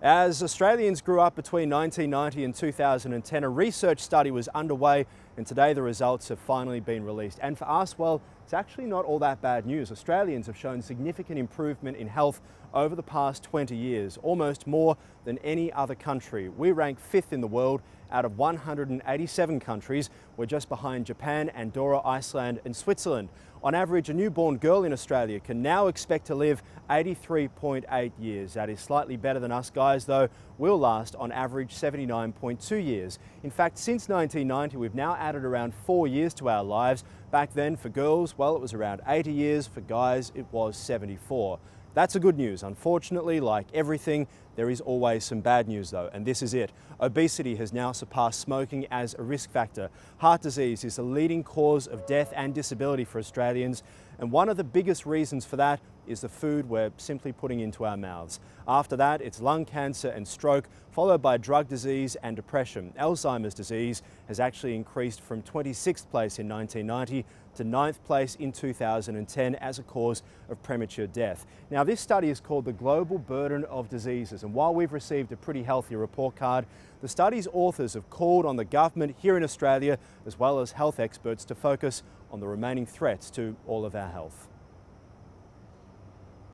As Australians grew up between 1990 and 2010, a research study was underway, and today the results have finally been released. And for us, well, it's actually not all that bad news. Australians have shown significant improvement in health over the past 20 years, almost more than any other country. We rank 5th in the world out of 187 countries. We're just behind Japan, Andorra, Iceland and Switzerland. On average, a newborn girl in Australia can now expect to live 83.8 years. That is slightly better than us guys, though. We'll last on average 79.2 years. In fact, since 1990, we've now added around 4 years to our lives. Back then, for girls, well, it was around 80 years. For guys, it was 74. That's the good news. Unfortunately, like everything, there is always some bad news though, and this is it. Obesity has now surpassed smoking as a risk factor. Heart disease is the leading cause of death and disability for Australians, and one of the biggest reasons for that is the food we're simply putting into our mouths. After that, it's lung cancer and stroke, followed by drug disease and depression. Alzheimer's disease has actually increased from 26th place in 1990 to 9th place in 2010 as a cause of premature death. Now, this study is called the Global Burden of Diseases, and while we've received a pretty healthy report card, the study's authors have called on the government here in Australia, as well as health experts, to focus on the remaining threats to all of our health.